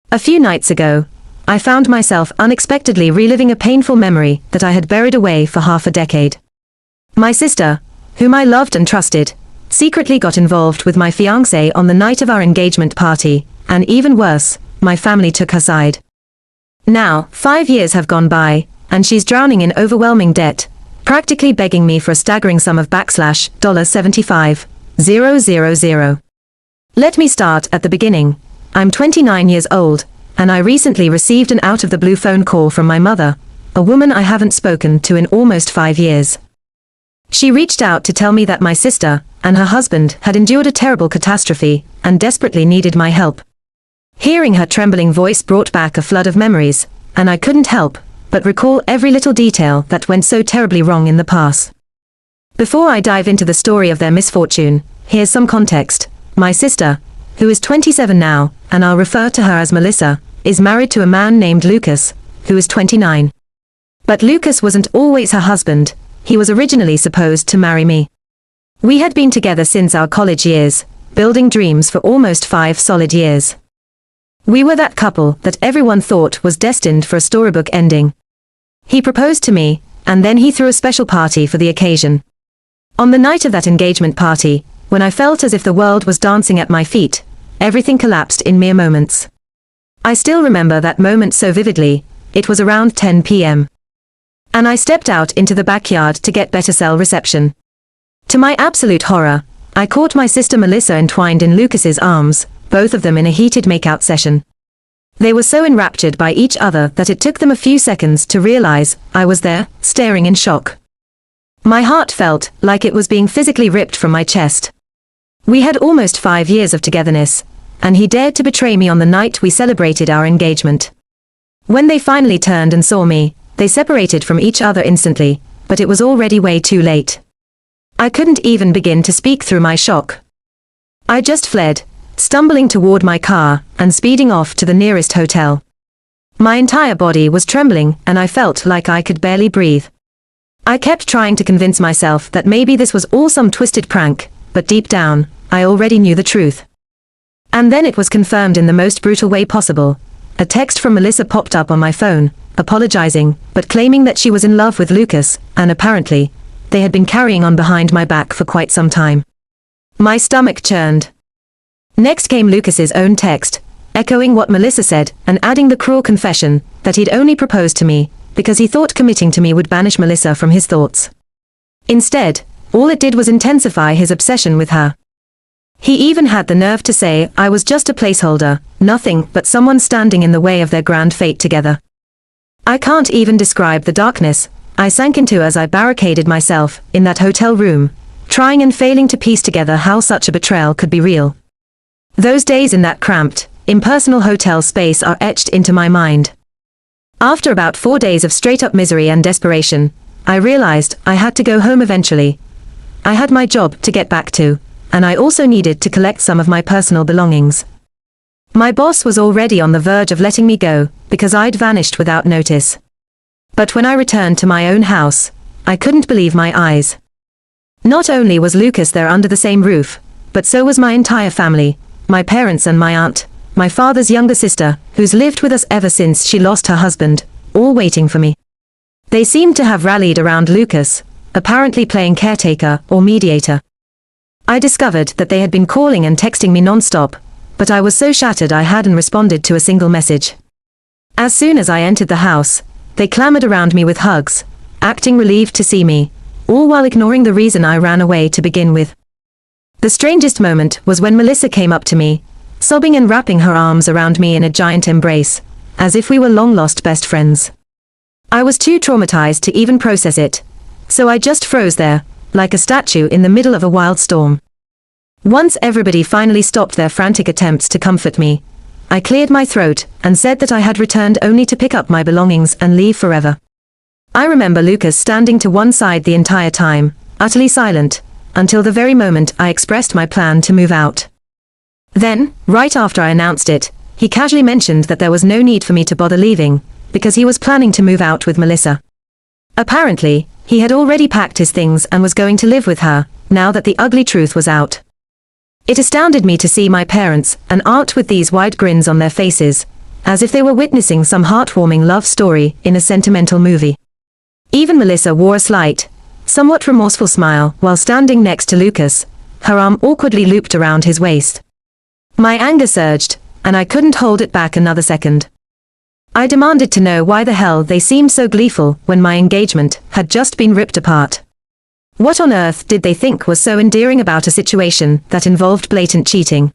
A few nights ago, I found myself unexpectedly reliving a painful memory that I had buried away for half a decade. My sister, whom I loved and trusted, secretly got involved with my fiancé on the night of our engagement party, and even worse, my family took her side. Now, 5 years have gone by, and she's drowning in overwhelming debt, practically begging me for a staggering sum of $75,000. Let me start at the beginning. I'm 29 years old, and I recently received an out-of-the-blue phone call from my mother, a woman I haven't spoken to in almost 5 years. She reached out to tell me that my sister and her husband had endured a terrible catastrophe and desperately needed my help. Hearing her trembling voice brought back a flood of memories, and I couldn't help but recall every little detail that went so terribly wrong in the past. Before I dive into the story of their misfortune, here's some context. My sister, who is 27 now, and I'll refer to her as Melissa, is married to a man named Lucas, who is 29. But Lucas wasn't always her husband. He was originally supposed to marry me. We had been together since our college years, building dreams for almost 5 solid years. We were that couple that everyone thought was destined for a storybook ending. He proposed to me, and then he threw a special party for the occasion. On the night of that engagement party, when I felt as if the world was dancing at my feet, everything collapsed in mere moments. I still remember that moment so vividly. It was around 10 p.m. and I stepped out into the backyard to get better cell reception. To my absolute horror, I caught my sister Melissa entwined in Lucas's arms, both of them in a heated makeout session. They were so enraptured by each other that it took them a few seconds to realize I was there, staring in shock. My heart felt like it was being physically ripped from my chest. We had almost 5 years of togetherness, and he dared to betray me on the night we celebrated our engagement. When they finally turned and saw me, they separated from each other instantly, but it was already way too late. I couldn't even begin to speak through my shock. I just fled, stumbling toward my car and speeding off to the nearest hotel. My entire body was trembling and I felt like I could barely breathe. I kept trying to convince myself that maybe this was all some twisted prank, but deep down, I already knew the truth. And then it was confirmed in the most brutal way possible. A text from Melissa popped up on my phone, apologizing, but claiming that she was in love with Lucas, and apparently, they had been carrying on behind my back for quite some time. My stomach churned. Next came Lucas's own text, echoing what Melissa said, and adding the cruel confession that he'd only proposed to me because he thought committing to me would banish Melissa from his thoughts. Instead, all it did was intensify his obsession with her. He even had the nerve to say I was just a placeholder, nothing but someone standing in the way of their grand fate together. I can't even describe the darkness I sank into as I barricaded myself in that hotel room, trying and failing to piece together how such a betrayal could be real. Those days in that cramped, impersonal hotel space are etched into my mind. After about 4 days of straight-up misery and desperation, I realized I had to go home eventually. I had my job to get back to, and I also needed to collect some of my personal belongings. My boss was already on the verge of letting me go, because I'd vanished without notice. But when I returned to my own house, I couldn't believe my eyes. Not only was Lucas there under the same roof, but so was my entire family, my parents and my aunt, my father's younger sister, who's lived with us ever since she lost her husband, all waiting for me. They seemed to have rallied around Lucas, apparently playing caretaker or mediator. I discovered that they had been calling and texting me non-stop, but I was so shattered I hadn't responded to a single message. As soon as I entered the house, they clamored around me with hugs, acting relieved to see me, all while ignoring the reason I ran away to begin with. The strangest moment was when Melissa came up to me, sobbing and wrapping her arms around me in a giant embrace, as if we were long-lost best friends. I was too traumatized to even process it, so I just froze there, like a statue in the middle of a wild storm. Once everybody finally stopped their frantic attempts to comfort me, I cleared my throat and said that I had returned only to pick up my belongings and leave forever. I remember Lucas standing to one side the entire time, utterly silent, until the very moment I expressed my plan to move out. Then, right after I announced it, he casually mentioned that there was no need for me to bother leaving, because he was planning to move out with Melissa. Apparently, he had already packed his things and was going to live with her, now that the ugly truth was out. It astounded me to see my parents and aunt with these wide grins on their faces, as if they were witnessing some heartwarming love story in a sentimental movie. Even Melissa wore a slight, somewhat remorseful smile while standing next to Lucas, her arm awkwardly looped around his waist. My anger surged, and I couldn't hold it back another second. I demanded to know why the hell they seemed so gleeful when my engagement had just been ripped apart. What on earth did they think was so endearing about a situation that involved blatant cheating?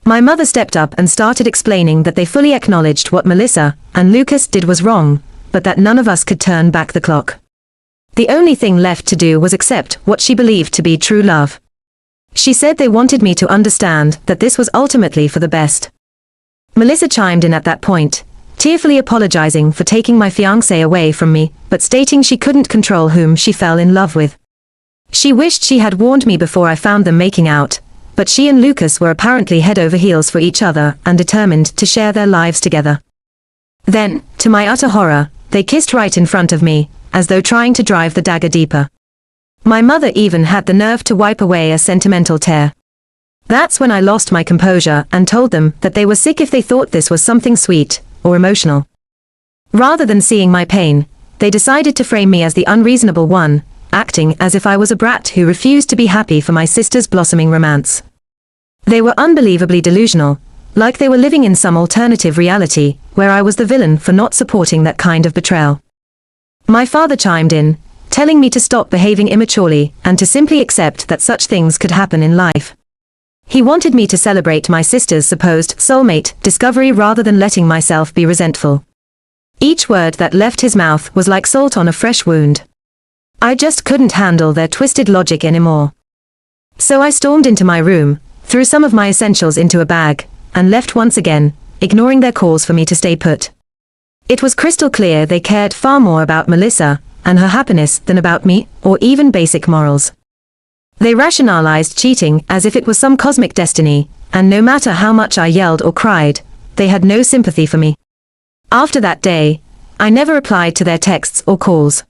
My mother stepped up and started explaining that they fully acknowledged what Melissa and Lucas did was wrong, but that none of us could turn back the clock. The only thing left to do was accept what she believed to be true love. She said they wanted me to understand that this was ultimately for the best. Melissa chimed in at that point, tearfully apologizing for taking my fiancé away from me, but stating she couldn't control whom she fell in love with. She wished she had warned me before I found them making out, but she and Lucas were apparently head over heels for each other and determined to share their lives together. Then, to my utter horror, they kissed right in front of me, as though trying to drive the dagger deeper. My mother even had the nerve to wipe away a sentimental tear. That's when I lost my composure and told them that they were sick if they thought this was something sweet or emotional. Rather than seeing my pain, they decided to frame me as the unreasonable one, acting as if I was a brat who refused to be happy for my sister's blossoming romance. They were unbelievably delusional, like they were living in some alternative reality, where I was the villain for not supporting that kind of betrayal. My father chimed in, telling me to stop behaving immaturely and to simply accept that such things could happen in life. He wanted me to celebrate my sister's supposed soulmate discovery rather than letting myself be resentful. Each word that left his mouth was like salt on a fresh wound. I just couldn't handle their twisted logic anymore. So I stormed into my room, threw some of my essentials into a bag, and left once again, ignoring their calls for me to stay put. It was crystal clear they cared far more about Melissa and her happiness than about me, or even basic morals. They rationalized cheating as if it was some cosmic destiny, and no matter how much I yelled or cried, they had no sympathy for me. After that day, I never replied to their texts or calls.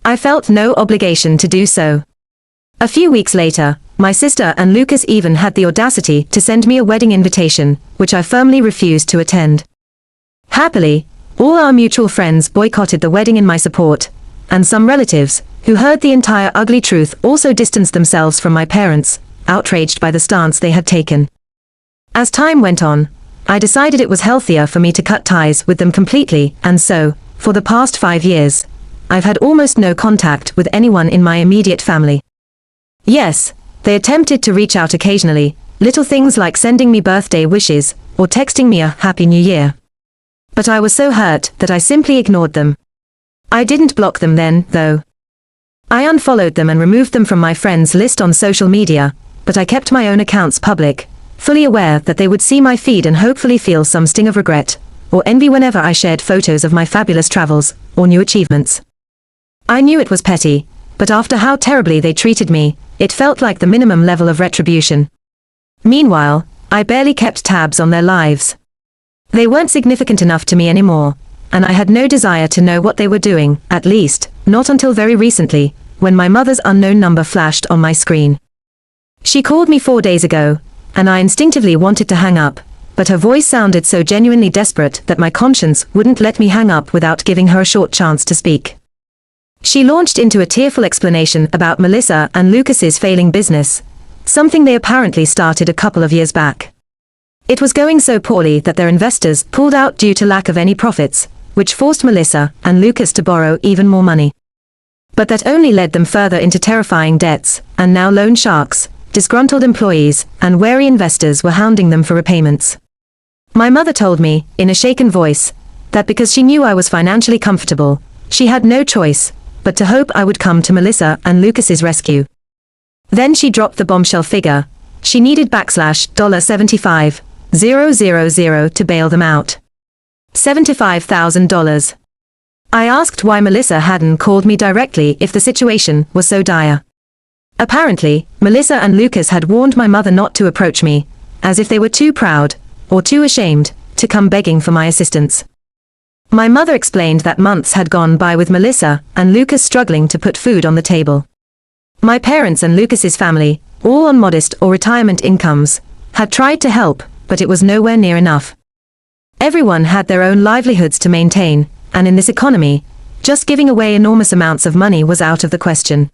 I felt no obligation to do so. A few weeks later, my sister and Lucas even had the audacity to send me a wedding invitation, which I firmly refused to attend. Happily, all our mutual friends boycotted the wedding in my support, and some relatives, who heard the entire ugly truth, also distanced themselves from my parents, outraged by the stance they had taken. As time went on, I decided it was healthier for me to cut ties with them completely, and so, for the past 5 years, I've had almost no contact with anyone in my immediate family. Yes, they attempted to reach out occasionally, little things like sending me birthday wishes, or texting me a Happy New Year. But I was so hurt that I simply ignored them. I didn't block them then, though. I unfollowed them and removed them from my friends list on social media, but I kept my own accounts public, fully aware that they would see my feed and hopefully feel some sting of regret, or envy whenever I shared photos of my fabulous travels, or new achievements. I knew it was petty, but after how terribly they treated me, it felt like the minimum level of retribution. Meanwhile, I barely kept tabs on their lives. They weren't significant enough to me anymore, and I had no desire to know what they were doing, at least, not until very recently, when my mother's unknown number flashed on my screen. She called me 4 days ago, and I instinctively wanted to hang up, but her voice sounded so genuinely desperate that my conscience wouldn't let me hang up without giving her a short chance to speak. She launched into a tearful explanation about Melissa and Lucas's failing business, something they apparently started a couple of years back. It was going so poorly that their investors pulled out due to lack of any profits, which forced Melissa and Lucas to borrow even more money. But that only led them further into terrifying debts, and now loan sharks, disgruntled employees, and wary investors were hounding them for repayments. My mother told me, in a shaken voice, that because she knew I was financially comfortable, she had no choice but to hope I would come to Melissa and Lucas's rescue. Then she dropped the bombshell figure. She needed $75,000 to bail them out. $75,000. I asked why Melissa hadn't called me directly if the situation was so dire. Apparently, Melissa and Lucas had warned my mother not to approach me, as if they were too proud, or too ashamed, to come begging for my assistance. My mother explained that months had gone by with Melissa and Lucas struggling to put food on the table. My parents and Lucas's family, all on modest or retirement incomes, had tried to help, but it was nowhere near enough. Everyone had their own livelihoods to maintain, and in this economy, just giving away enormous amounts of money was out of the question.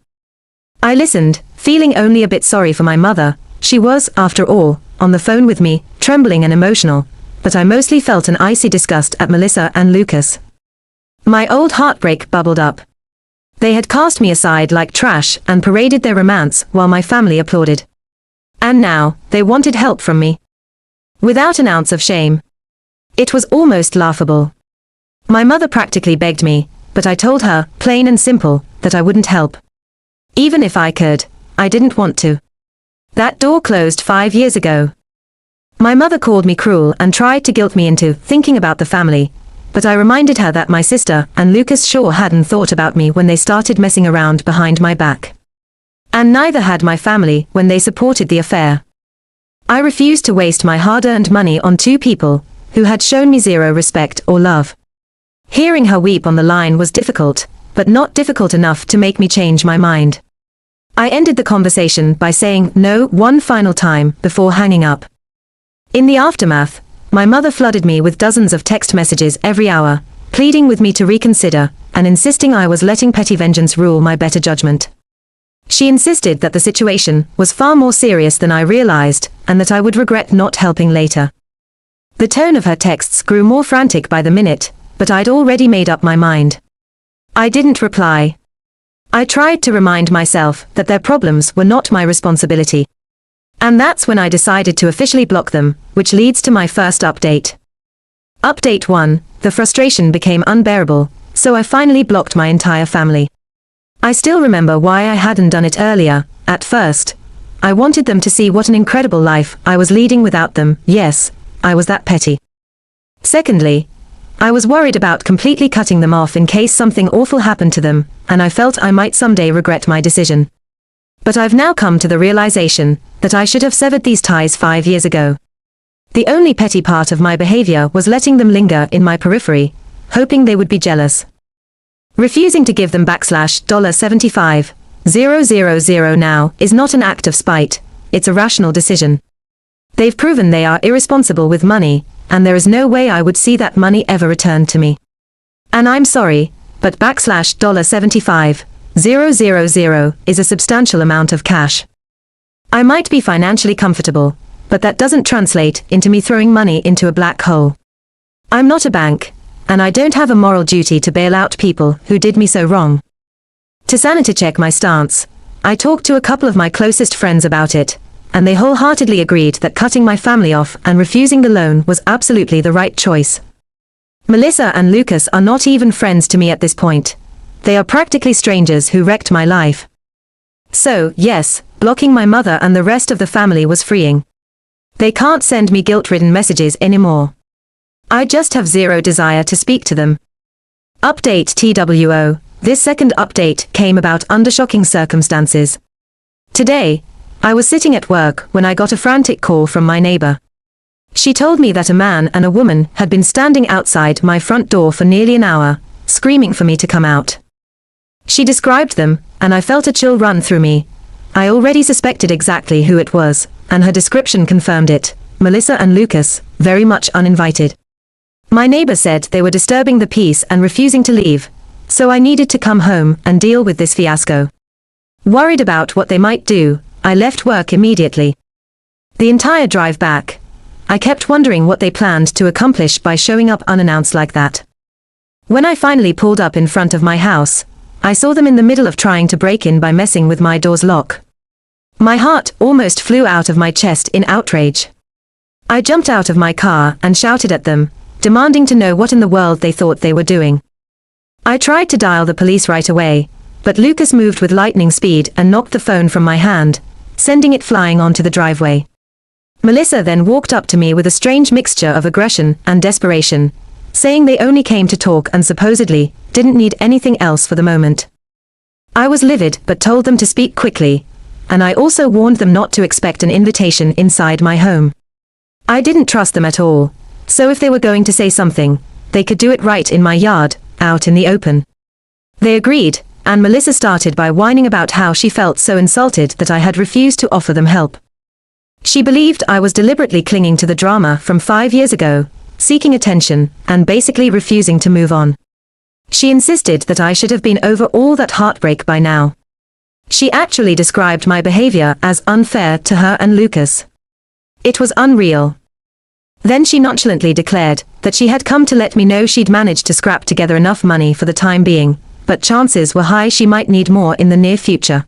I listened, feeling only a bit sorry for my mother. She was, after all, on the phone with me, trembling and emotional, but I mostly felt an icy disgust at Melissa and Lucas. My old heartbreak bubbled up. They had cast me aside like trash and paraded their romance while my family applauded. And now, they wanted help from me. Without an ounce of shame. It was almost laughable. My mother practically begged me, but I told her, plain and simple, that I wouldn't help. Even if I could, I didn't want to. That door closed 5 years ago. My mother called me cruel and tried to guilt me into thinking about the family, but I reminded her that my sister and Lucas sure hadn't thought about me when they started messing around behind my back. And neither had my family when they supported the affair. I refused to waste my hard-earned money on two people who had shown me zero respect or love. Hearing her weep on the line was difficult, but not difficult enough to make me change my mind. I ended the conversation by saying no one final time before hanging up. In the aftermath, my mother flooded me with dozens of text messages every hour, pleading with me to reconsider, and insisting I was letting petty vengeance rule my better judgment. She insisted that the situation was far more serious than I realized, and that I would regret not helping later. The tone of her texts grew more frantic by the minute, but I'd already made up my mind. I didn't reply. I tried to remind myself that their problems were not my responsibility. And that's when I decided to officially block them, which leads to my first update. Update 1, the frustration became unbearable, so I finally blocked my entire family. I still remember why I hadn't done it earlier. At first, I wanted them to see what an incredible life I was leading without them. Yes, I was that petty. Secondly, I was worried about completely cutting them off in case something awful happened to them, and I felt I might someday regret my decision. But I've now come to the realization that I should have severed these ties 5 years ago. The only petty part of my behavior was letting them linger in my periphery, hoping they would be jealous. Refusing to give them $75,000 now is not an act of spite, it's a rational decision. They've proven they are irresponsible with money, and there is no way I would see that money ever returned to me. And I'm sorry, but $75,000 is a substantial amount of cash. I might be financially comfortable, but that doesn't translate into me throwing money into a black hole. I'm not a bank, and I don't have a moral duty to bail out people who did me so wrong. To sanity check my stance, I talked to a couple of my closest friends about it, and they wholeheartedly agreed that cutting my family off and refusing the loan was absolutely the right choice. Melissa and Lucas are not even friends to me at this point. They are practically strangers who wrecked my life. So, yes, blocking my mother and the rest of the family was freeing. They can't send me guilt-ridden messages anymore. I just have zero desire to speak to them. Update TWO. This second update came about under shocking circumstances. Today, I was sitting at work when I got a frantic call from my neighbor. She told me that a man and a woman had been standing outside my front door for nearly an hour, screaming for me to come out. She described them, and I felt a chill run through me. I already suspected exactly who it was, and her description confirmed it. Melissa and Lucas, very much uninvited. My neighbor said they were disturbing the peace and refusing to leave, so I needed to come home and deal with this fiasco. Worried about what they might do, I left work immediately. The entire drive back, I kept wondering what they planned to accomplish by showing up unannounced like that. When I finally pulled up in front of my house, I saw them in the middle of trying to break in by messing with my door's lock. My heart almost flew out of my chest in outrage. I jumped out of my car and shouted at them, demanding to know what in the world they thought they were doing. I tried to dial the police right away, but Lucas moved with lightning speed and knocked the phone from my hand, sending it flying onto the driveway. Melissa then walked up to me with a strange mixture of aggression and desperation, saying they only came to talk and supposedly didn't need anything else for the moment. I was livid but told them to speak quickly, and I also warned them not to expect an invitation inside my home. I didn't trust them at all, so if they were going to say something, they could do it right in my yard, out in the open. They agreed, and Melissa started by whining about how she felt so insulted that I had refused to offer them help. She believed I was deliberately clinging to the drama from 5 years ago, seeking attention, and basically refusing to move on. She insisted that I should have been over all that heartbreak by now. She actually described my behavior as unfair to her and Lucas. It was unreal. Then she nonchalantly declared that she had come to let me know she'd managed to scrap together enough money for the time being, but chances were high she might need more in the near future.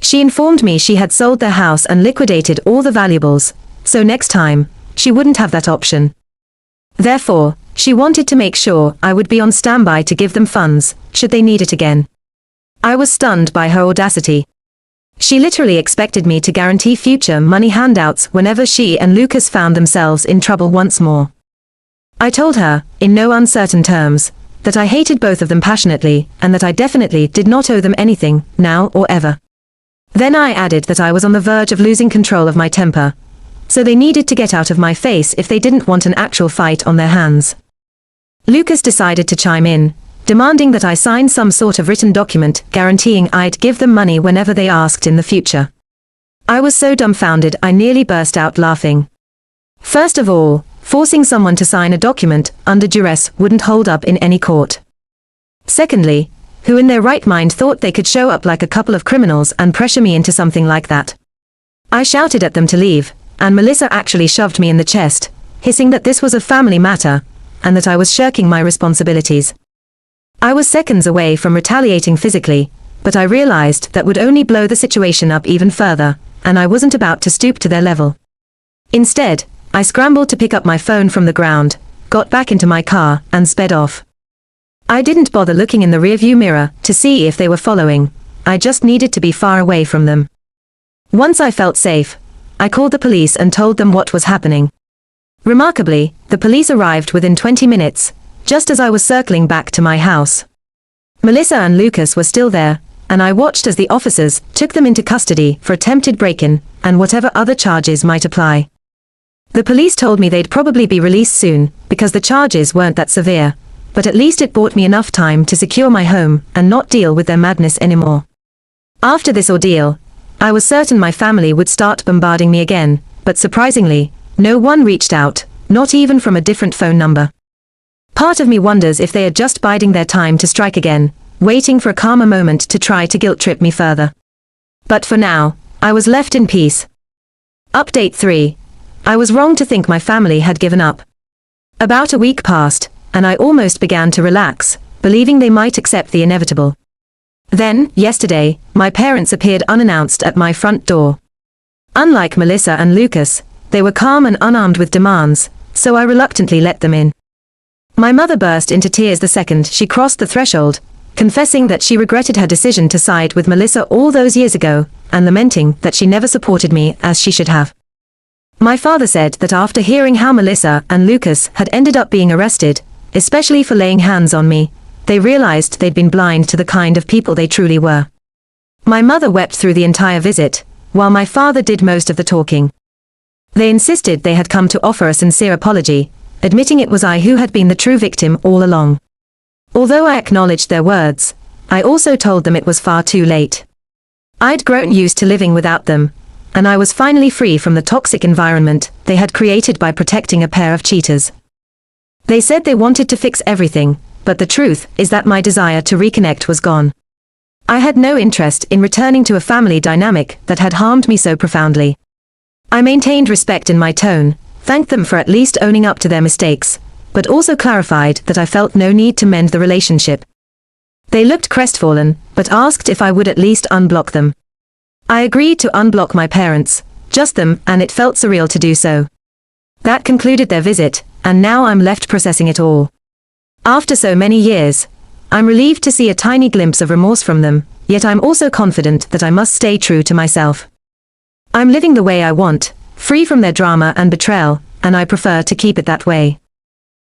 She informed me she had sold their house and liquidated all the valuables, so next time, she wouldn't have that option. Therefore, she wanted to make sure I would be on standby to give them funds, should they need it again. I was stunned by her audacity. She literally expected me to guarantee future money handouts whenever she and Lucas found themselves in trouble once more. I told her, in no uncertain terms, that I hated both of them passionately, and that I definitely did not owe them anything, now or ever. Then I added that I was on the verge of losing control of my temper, so they needed to get out of my face if they didn't want an actual fight on their hands. Lucas decided to chime in, demanding that I sign some sort of written document guaranteeing I'd give them money whenever they asked in the future. I was so dumbfounded I nearly burst out laughing. First of all, forcing someone to sign a document under duress wouldn't hold up in any court. Secondly, who in their right mind thought they could show up like a couple of criminals and pressure me into something like that? I shouted at them to leave, and Melissa actually shoved me in the chest, hissing that this was a family matter, and that I was shirking my responsibilities. I was seconds away from retaliating physically, but I realized that would only blow the situation up even further, and I wasn't about to stoop to their level. Instead, I scrambled to pick up my phone from the ground, got back into my car, and sped off. I didn't bother looking in the rearview mirror to see if they were following. I just needed to be far away from them. Once I felt safe, I called the police and told them what was happening. Remarkably, the police arrived within 20 minutes, just as I was circling back to my house. Melissa and Lucas were still there, and I watched as the officers took them into custody for attempted break-in, and whatever other charges might apply. The police told me they'd probably be released soon, because the charges weren't that severe, but at least it bought me enough time to secure my home and not deal with their madness anymore. After this ordeal, I was certain my family would start bombarding me again, but surprisingly, no one reached out, not even from a different phone number. Part of me wonders if they are just biding their time to strike again, waiting for a calmer moment to try to guilt-trip me further. But for now, I was left in peace. Update 3. I was wrong to think my family had given up. About a week passed, and I almost began to relax, believing they might accept the inevitable. Then, yesterday, my parents appeared unannounced at my front door. Unlike Melissa and Lucas, they were calm and unarmed with demands, so I reluctantly let them in. My mother burst into tears the second she crossed the threshold, confessing that she regretted her decision to side with Melissa all those years ago, and lamenting that she never supported me as she should have. My father said that after hearing how Melissa and Lucas had ended up being arrested, especially for laying hands on me, they realized they'd been blind to the kind of people they truly were. My mother wept through the entire visit, while my father did most of the talking. They insisted they had come to offer a sincere apology, admitting it was I who had been the true victim all along. Although I acknowledged their words, I also told them it was far too late. I'd grown used to living without them, and I was finally free from the toxic environment they had created by protecting a pair of cheaters. They said they wanted to fix everything, but the truth is that my desire to reconnect was gone. I had no interest in returning to a family dynamic that had harmed me so profoundly. I maintained respect in my tone, thanked them for at least owning up to their mistakes, but also clarified that I felt no need to mend the relationship. They looked crestfallen, but asked if I would at least unblock them. I agreed to unblock my parents, just them, and it felt surreal to do so. That concluded their visit, and now I'm left processing it all. After so many years, I'm relieved to see a tiny glimpse of remorse from them, yet I'm also confident that I must stay true to myself. I'm living the way I want, free from their drama and betrayal, and I prefer to keep it that way.